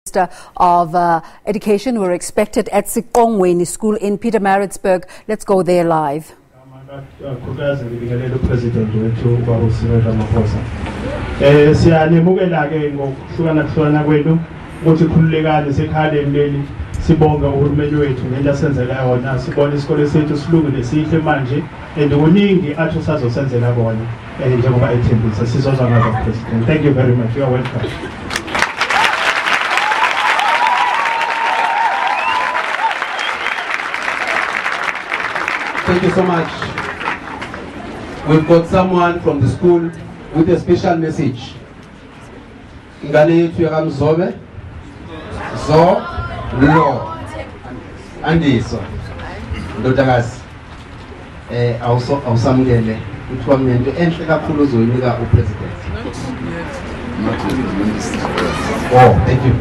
Minister of Education were expected at Siqongweni School in Pietermaritzburg. Let's go there live. President Cyril Ramaphosa. Siyanemukela ke ngokuhlukana kwenu ukuthi khululekani sekhale emleli sibonga uhulumeni wethu ngento asenzela yona sibona isikole sethu silungile sihle manje kuningi athi usazosenzela kona njengoba ethembisa sizozwa ngazo President. Thank you very much. You are welcome. Thank you so much. We've got someone from the school with a special message. Ingane yethu yakamzobe zo lo andiso ndodakazi awusamukele kuthiwa kunento enhle kakhulu ozoyinika upresident. Oh, thank you.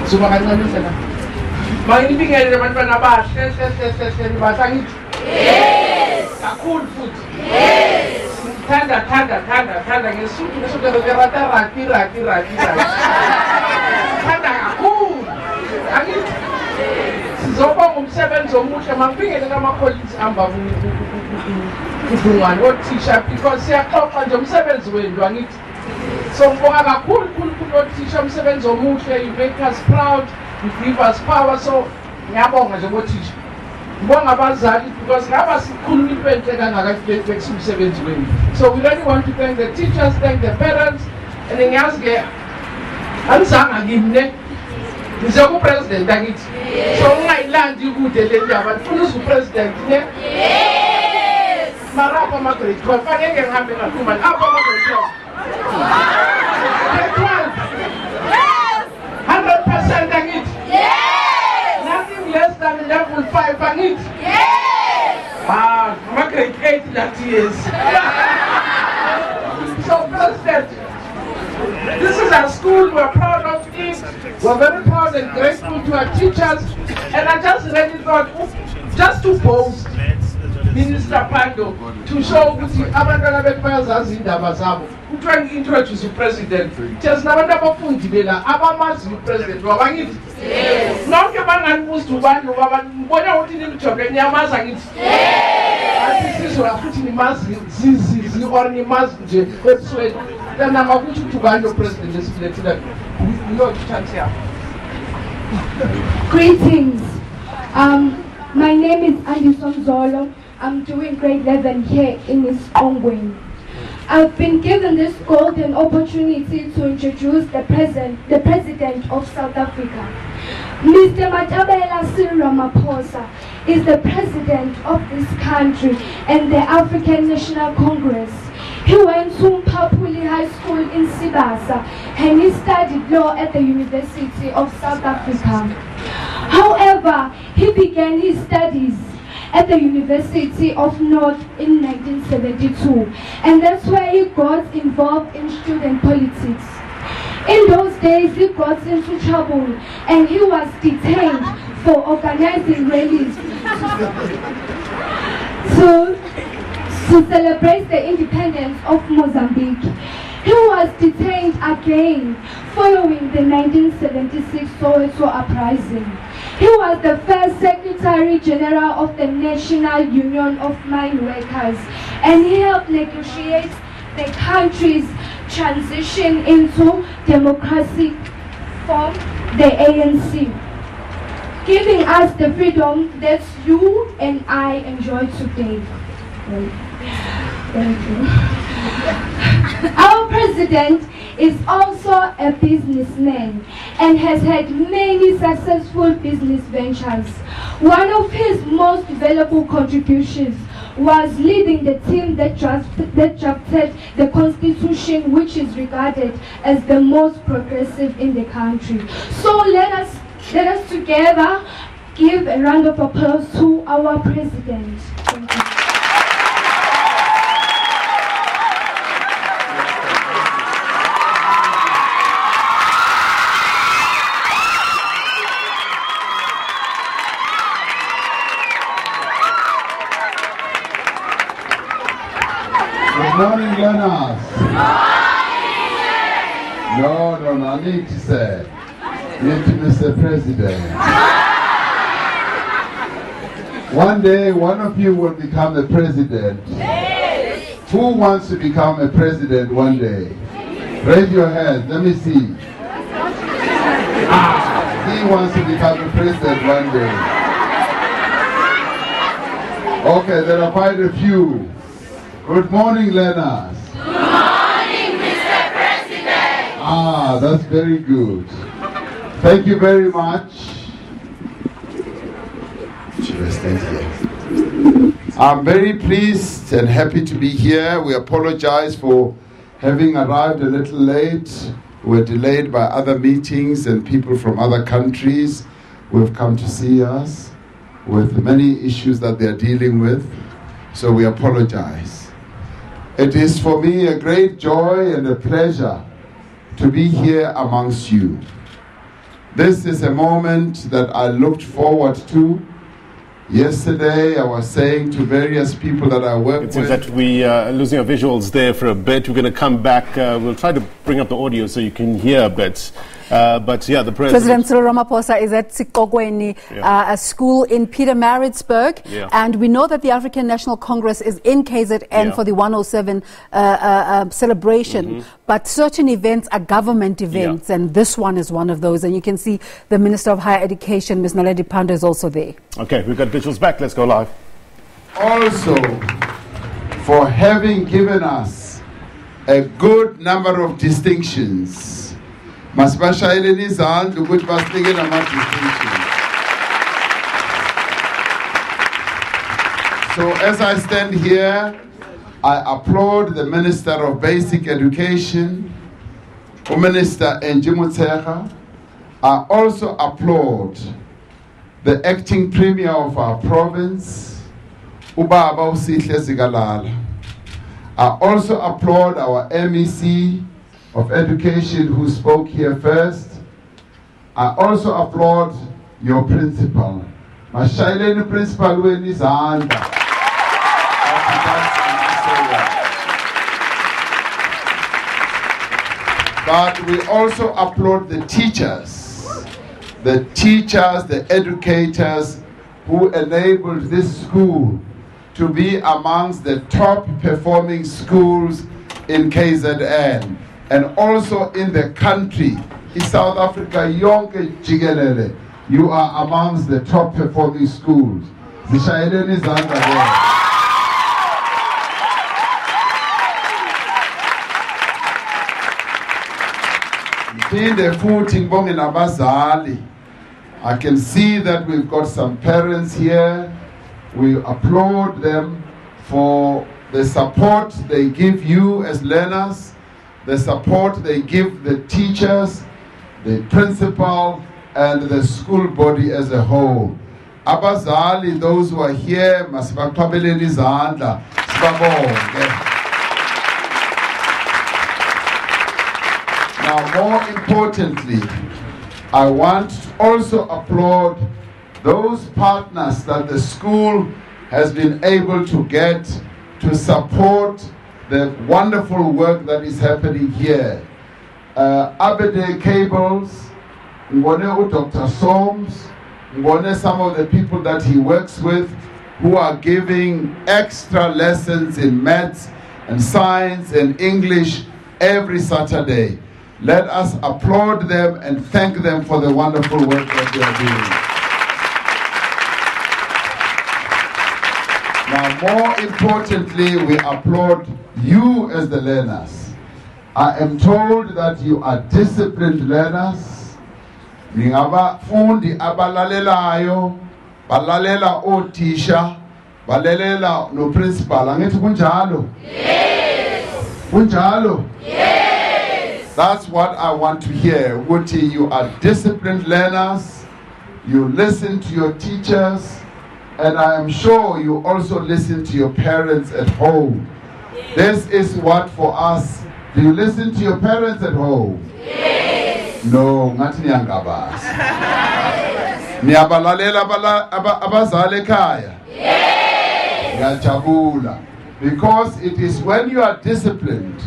Suba kancane sena. Mayinibingelele abantwana abahle basakithi. Yes. Kakhulu futhi. Yes. Thanda ngesuku ngerata raki. Thanda kakhulu. Angithi sizobonga umsebenzi omuhle mangibingelele ama-colleagues amba kudungwane othisha because siyaxoxa nje umsebenzi wenu angithi. So ngibonga kakhulu othisha umsebenzi omuhle, you make us proud. You give us power, so ngiyabonga nje ngothisha. Ngibonga abazali because ngaba sikhuluma into enhle kangaka umsebenzi wenu. So we really want to thank the teachers, thank the parents, and ngiyazi ke anizanga kimi ngizoku president akithi. So ungayilandi kude le ndaba ufuna upresident ne? Yes. Mara apa ma-grade 12 fanele ngihambe ngakhuluma apa ma-grade 12. Grade 12. 100% akithi. Yes. Nothing less than level 5 akithi. Yes. My grade 8 that years. So President, this is our school, we're proud of it. We're very proud and grateful to our teachers. And I just really thought, just to boast Minister Pando, to show ukuthi abantwana bethu bayazazi indaba zabo. Kuthiwa ngi-introduce upresident. There's nabantu abafundi bela abamazi upresident wabangithi. Yes. Nonke banganibuza ubani ngoba ngibona ukuthi nimjobe niyamazi angithi. Yes. Athi sizwa futhi nimazi zizi or nimazi nje ebusweni. Then ukuthi ubani upresident esilethe no chance here. Greetings. My name is Angie Motshekga. I'm doing grade 11 here in Siqongweni. I've been given this golden opportunity to introduce the President of South Africa. Mr. Cyril Ramaphosa is the President of this country and the African National Congress. He went to Siqongweni High School in Sibasa and he studied law at the University of South Africa. However, he began his studies at the University of North in 1972, and that's where he got involved in student politics. In those days, he got into trouble and he was detained for organizing rallies to celebrate the independence of Mozambique. He was detained again following the 1976 Soweto uprising. He was the first Secretary General of the National Union of Mine Workers, and he helped negotiate the country's transition into democracy from the ANC, giving us the freedom that you and I enjoy today. Thank you. Our president is also a businessman and has had many successful business ventures. One of his most valuable contributions was leading the team that drafted the Constitution, which is regarded as the most progressive in the country. So let us together give a round of applause to our president. Thank you. Good morning, learners. No, I need to say, Mr. President. One day, one of you will become a president. Who wants to become a president one day? Raise your hand, let me see. He wants to become a president one day. Okay, there are quite a few. Good morning, Lenas. Good morning, Mr. President. That's very good. Thank you very much. I'm very pleased and happy to be here. We apologize for having arrived a little late. We're delayed by other meetings and people from other countries who have come to see us with many issues that they're dealing with. So we apologize. It is for me a great joy and a pleasure to be here amongst you. This is a moment that I looked forward to. Yesterday, I was saying to various people that I work with... It seems that we are losing our visuals there for a bit. We're going to come back. We'll try to bring up the audio so you can hear a bit. But yeah, the President Cyril Ramaphosa is at Siqongweni, a school in Pietermaritzburg. And we know that the African National Congress is in KZN for the 107 celebration. But certain events are government events, and this one is one of those. And you can see the Minister of Higher Education, Ms. Naledi Pandor, is also there. Okay, we've got visuals back. Let's go live. Also, for having given us a good number of distinctions. Masibashayeleni izandla ukuthi basinike nama-distinctions. So as I stand here, I applaud the Minister of Basic Education, Minister Angie Motshekga. I also applaud the acting premier of our province, Ubaba Usihle Zikalala. I also applaud our MEC of Education who spoke here first. I also applaud your principal. Mashayeleni principal wenizanda. But we also applaud the teachers, the educators who enabled this school to be amongst the top performing schools in KZN and also in the country. In South Africa, yonke jikelele, you are amongst the top performing schools. Zishayeleni izandla there. I can see that we've got some parents here. We applaud them for the support they give you as learners, the support they give the teachers, the principal, and the school body as a whole. Abazali, those who are here, masibaqhabeleni izandla, sibabonge. Now, more importantly, I want to also applaud those partners that the school has been able to get to support the wonderful work that is happening here. Abede Cables, Ngone Dr. Soms, Ngone some of the people that he works with who are giving extra lessons in maths and science and English every Saturday. Let us applaud them and thank them for the wonderful work that they are doing. Now, more importantly, we applaud you as the learners. I am told that you are disciplined learners. Ningabafundi abalalelayo, balalela othisha, balalela no principal. Angithi kunjalo? Yes. Kunjalo? Yes. That's what I want to hear. Wuti, you are disciplined learners. You listen to your teachers. And I am sure you also listen to your parents at home. This is what for us. Do you listen to your parents at home? Yes. No, ngathi niyangabasi. Niyabalalela abazali ekhaya? Yes. Ngiyajabula. Because it is when you are disciplined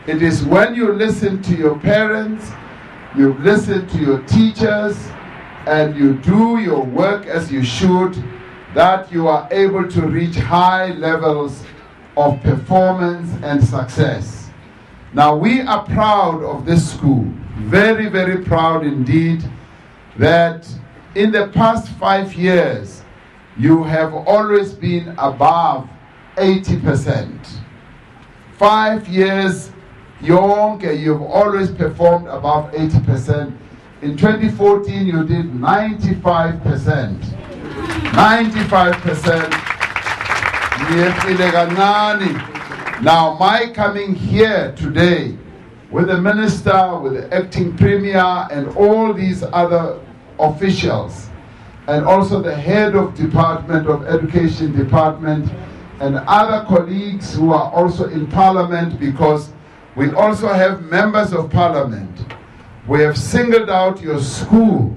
It is when you listen to your parents, you listen to your teachers, and you do your work as you should, that you are able to reach high levels of performance and success. Now, we are proud of this school, very, very proud indeed, that in the past 5 years, you have always been above 80%. 5 years, you've always performed above 80%. In 2014, you did 95%. 95%. Now, my coming here today with the minister, with the acting premier, and all these other officials, and also the head of Department of Education Department, and other colleagues who are also in Parliament, because we also have members of Parliament. We have singled out your school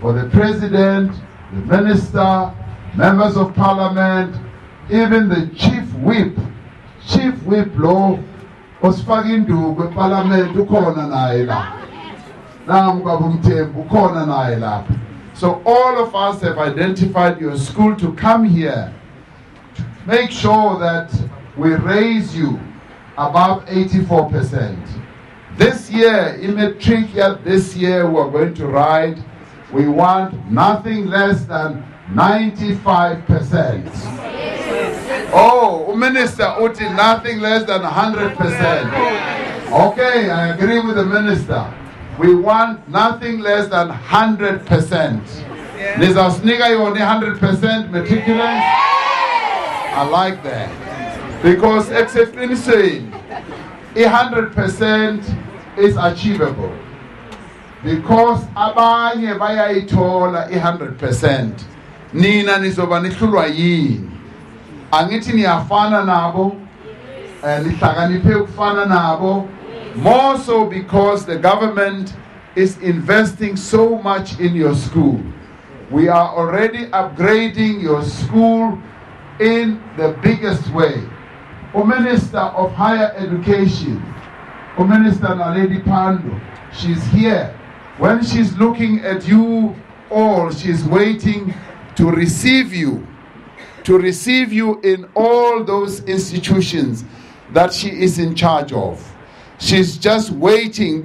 for the President, the Minister, members of Parliament, even the Chief Whip law, Osfagindu, Parliament, Ukona Naila. So all of us have identified your school to come here, to make sure that we raise you above 84%. This year, in Matricia, this year we're going to ride, we want nothing less than 95%. Oh, Minister Uti, nothing less than 100%. Okay, I agree with the Minister. We want nothing less than 100%. Nisa Sniga, you only 100% meticulous? I like that. Because except in saying 100% is achievable. Because abanye bayayithola 100%. Nina nizoba nihlulwa yini. Angithi niyafana nabo, nihlakaniphe ukufana nabo. More so because the government is investing so much in your school. We are already upgrading your school in the biggest way. O Minister of Higher Education, O Minister Naledi Pando, she's here. When she's looking at you all, she's waiting to receive you in all those institutions that she is in charge of. She's just waiting.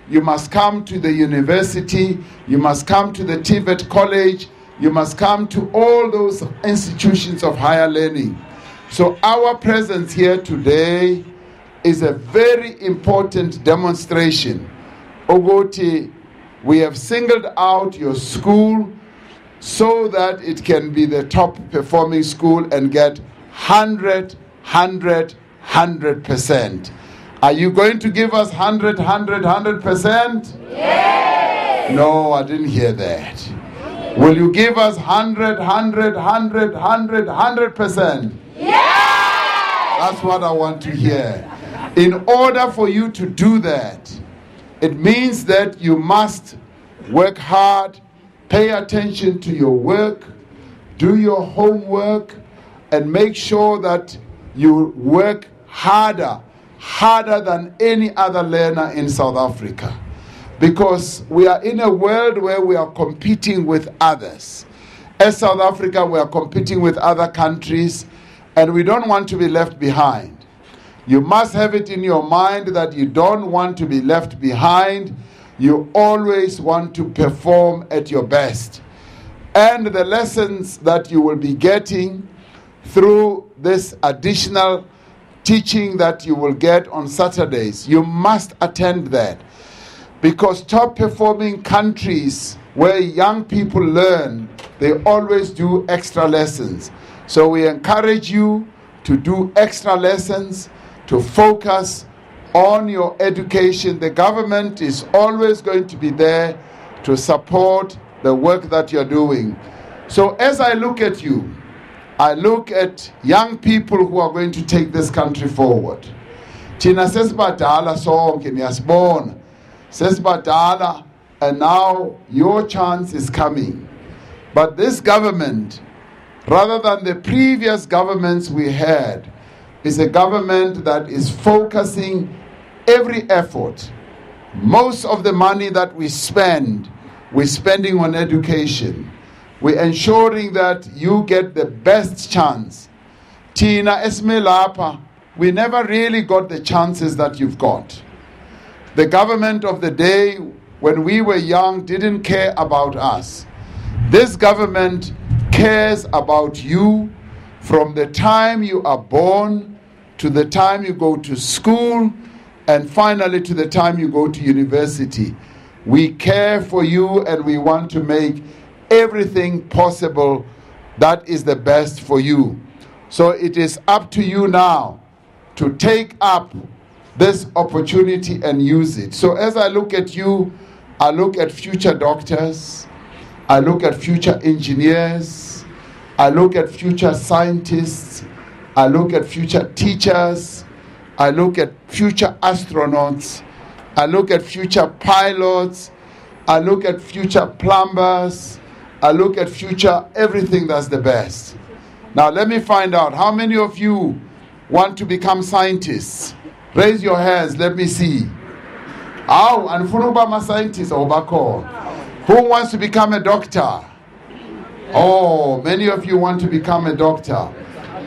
You must come to the university, you must come to the TVET college, you must come to all those institutions of higher learning. So our presence here today is a very important demonstration. Ogoti, we have singled out your school so that it can be the top performing school and get 100%. Are you going to give us 100%? Yes. No, I didn't hear that. Will you give us 100%? Yes. That's what I want to hear. In order for you to do that, it means that you must work hard, pay attention to your work, do your homework, and make sure that you work harder than any other learner in South Africa. Because we are in a world where we are competing with others. As South Africa, we are competing with other countries, and we don't want to be left behind. You must have it in your mind that you don't want to be left behind. You always want to perform at your best. And the lessons that you will be getting through this additional teaching that you will get on Saturdays, you must attend that. Because top performing countries where young people learn, they always do extra lessons. So we encourage you to do extra lessons, to focus on your education. The government is always going to be there to support the work that you're doing. So as I look at you, I look at young people who are going to take this country forward. Thina sesibadala sonke niyasibona. Sesibadala, and now your chance is coming. But this government rather than the previous governments we had, is a government that is focusing every effort. Most of the money that we spend, we're spending on education. We're ensuring that you get the best chance. Tina Esmelapa, we never really got the chances that you've got. The government of the day, when we were young, didn't care about us. This government cares about you from the time you are born to the time you go to school and finally to the time you go to university. We care for you and we want to make everything possible that is the best for you. So it is up to you now to take up this opportunity and use it. So as I look at you, I look at future doctors, I look at future engineers, I look at future scientists, I look at future teachers, I look at future astronauts, I look at future pilots, I look at future plumbers, I look at future everything that's the best. Now let me find out, how many of you want to become scientists? Raise your hands, let me see. Who wants to become a doctor? Oh, many of you want to become a doctor.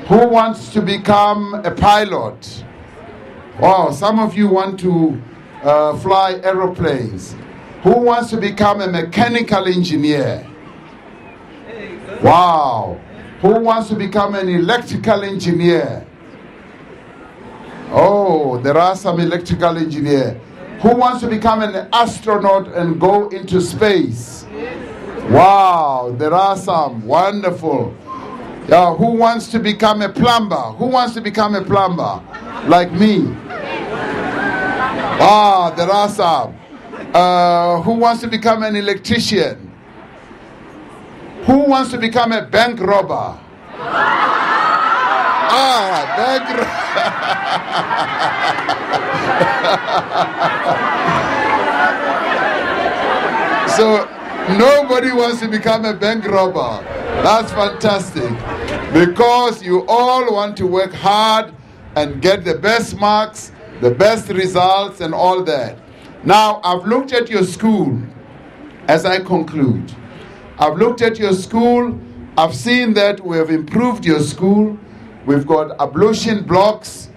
Who wants to become a pilot? Oh, some of you want to fly aeroplanes. Who wants to become a mechanical engineer? Wow. Who wants to become an electrical engineer? Oh, there are some electrical engineers. Who wants to become an astronaut and go into space? Wow, there are some. Wonderful. Yeah, who wants to become a plumber? Who wants to become a plumber? Like me. Wow, there are some. Who wants to become an electrician? Who wants to become a bank robber? Bank So nobody wants to become a bank robber. That's fantastic. Because you all want to work hard and get the best marks, the best results and all that. Now, I've looked at your school as I conclude. I've looked at your school. I've seen that we have improved your school. We've got ablution blocks,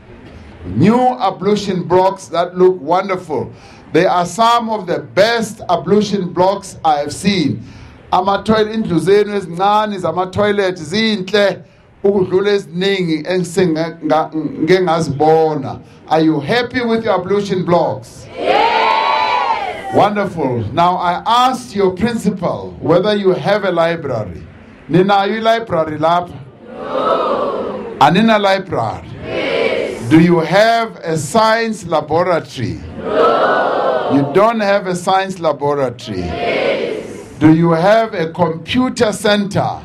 new ablution blocks that look wonderful. They are some of the best ablution blocks I have seen. Ama-toilet indlu zenu ezincane zama-toilet zinhle ukudlula eziningi engike ngazibona. Are you happy with your ablution blocks? Yes! Wonderful. Now I asked your principal whether you have a library. Ninayo library lapha? No. Anina library? Yes. Do you have a science laboratory? No. You don't have a science laboratory? Yes. Do you have a computer center? No.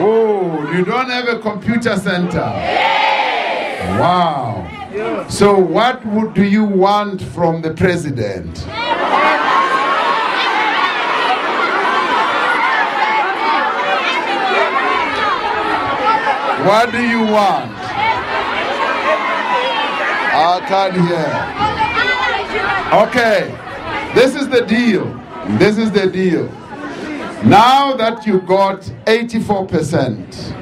Oh, you don't have a computer center? Yes. Wow. Yeah. So what do you want from the president? What do you want? I can't hear. Okay, this is the deal. This is the deal. Now that you got 84%,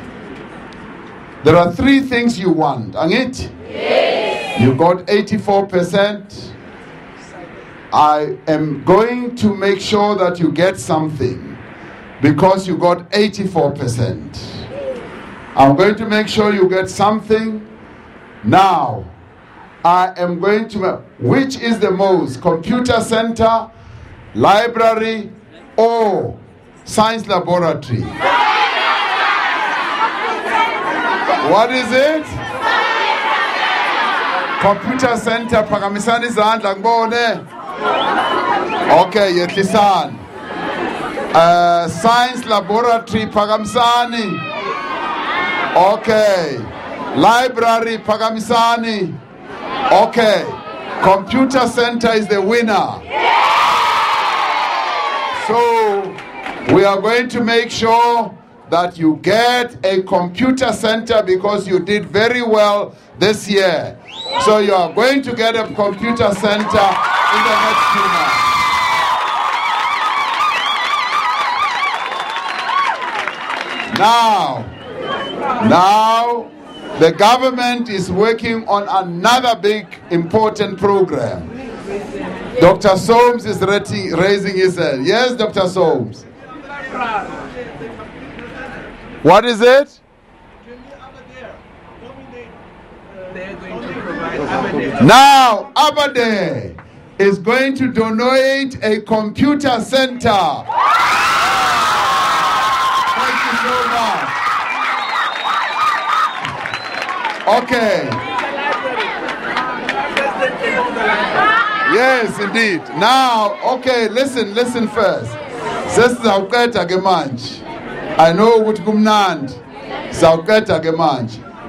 there are three things you want. Angit? Yes. You got 84%. I am going to make sure that you get something because you got 84%. I'm going to make sure you get something. Now, I am going to, which is the most? Computer center, library, or science laboratory? What is it? Computer center, Pakamisani Zandla Ngibone. Okay, Yetlisan. Science laboratory, Pakamisani. Okay. Library, Pakamisani. Okay. Computer center is the winner. So We are going to make sure that you get a computer center because you did very well this year. So you are going to get a computer center in the next few months. Now, the government is working on another big, important program. Dr. Soames is raising his hand. Yes, Dr. Soames. What is it? Now, Abade is going to donate a computer center. Thank you so much. Okay. Yes, indeed. Now, okay, listen first. I know what kumnand.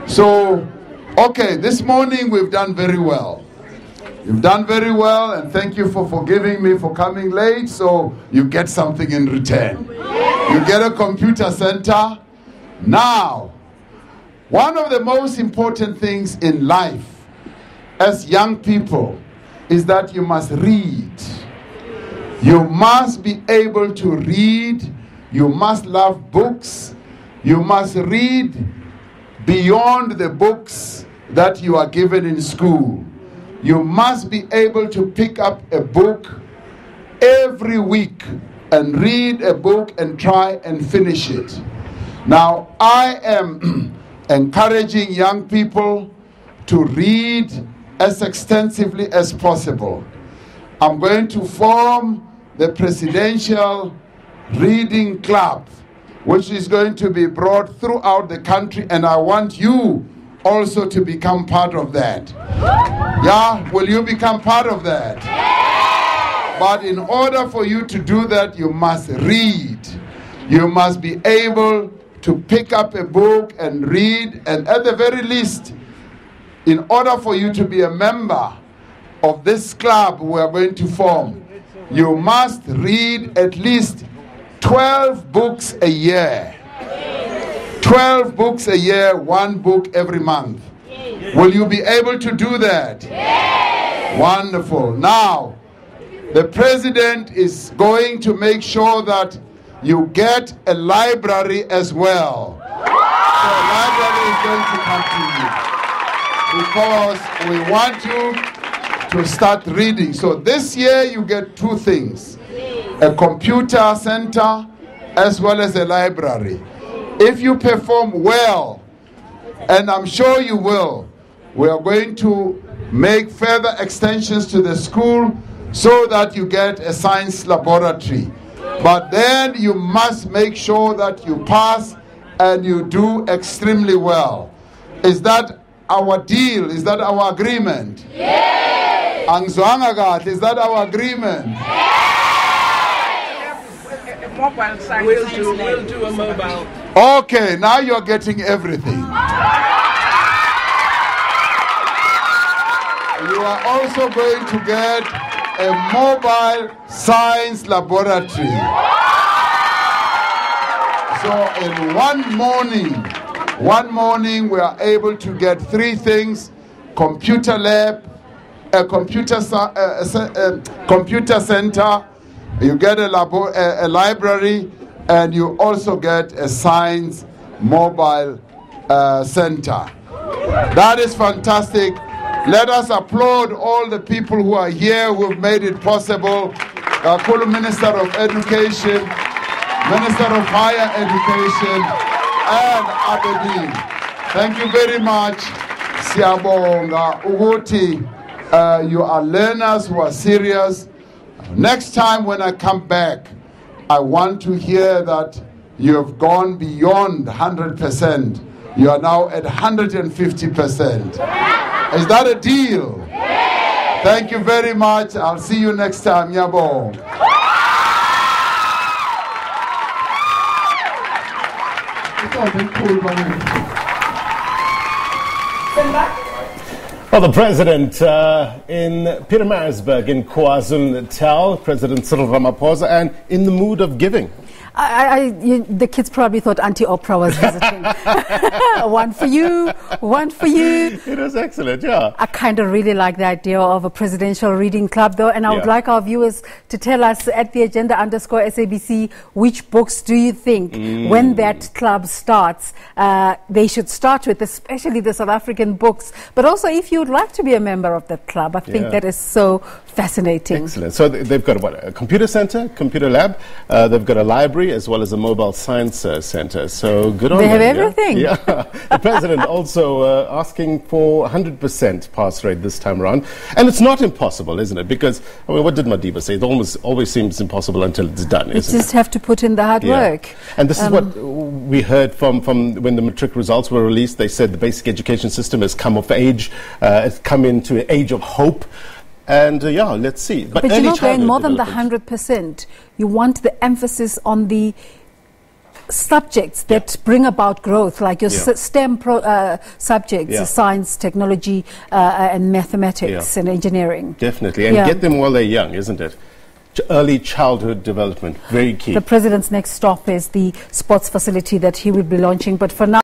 So, okay, this morning we've done very well. You've done very well, and thank you for forgiving me for coming late, so you get something in return. You get a computer center. Now, one of the most important things in life as young people is that you must read. You must be able to read. You must love books. You must read beyond the books that you are given in school. You must be able to pick up a book every week and read a book and try and finish it. Now, I am encouraging young people to read as extensively as possible. I'm going to form the Presidential Reading Club, which is going to be brought throughout the country, and I want you also to become part of that. Yeah, will you become part of that? But in order for you to do that, you must read. You must be able to pick up a book and read, and at the very least, in order for you to be a member of this club we are going to form, you must read at least 12 books a year. 12 books a year, one book every month. Will you be able to do that? Yes. Wonderful. Now, the president is going to make sure that you get a library as well. So a library is going to come to you because we want you to start reading. So this year you get two things: a computer center as well as a library. If you perform well, and I'm sure you will, we are going to make further extensions to the school so that you get a science laboratory. But then you must make sure that you pass and you do extremely well. Is that our deal? Is that our agreement? Yes. Is that our agreement? Yes. Mobile science. We'll do a mobile. Okay, now you're getting everything. You are also going to get a mobile science laboratory. So in one morning we are able to get three things: computer lab, a computer center, you get a library, and you also get a science mobile center. That is fantastic. Let us applaud all the people who are here who have made it possible. Kulu Minister of Education, Minister of Higher Education, and Abedi. Thank you very much. Siyabonga ukuthi you are learners who are serious. Next time when I come back, I want to hear that you have gone beyond 100%. You are now at 150%. Is that a deal? Yes. Thank you very much. I'll see you next time. Yabo. Well, the president in Pietermaritzburg in KwaZulu-Natal, President Cyril Ramaphosa, and in the mood of giving. The kids probably thought Auntie Oprah was visiting. One for you, one for you. It was excellent, yeah. I kind of really like the idea of a presidential reading club, though, and I would like our viewers to tell us at the agenda_SABC, which books do you think, when that club starts, they should start with, especially the South African books. But also, if you would like to be a member of that club, I think that is so fascinating. Excellent. So they've got a computer center, computer lab, they've got a library as well as a mobile science center. So good on them. They have everything. Yeah. The president also asking for 100% pass rate this time around. And it's not impossible, isn't it? Because, I mean, what did Madiba say? It always seems impossible until it's done, isn't it? You just have to put in the hard work. And this is what we heard from when the matric results were released. They said the basic education system has come of age, it's come into an age of hope. And let's see. But you're not going more than the 100%. You want the emphasis on the subjects that bring about growth, like your STEM subjects, science, technology, and mathematics and engineering. Definitely. And get them while they're young, isn't it? Early childhood development, very key. The president's next stop is the sports facility that he will be launching. But for now,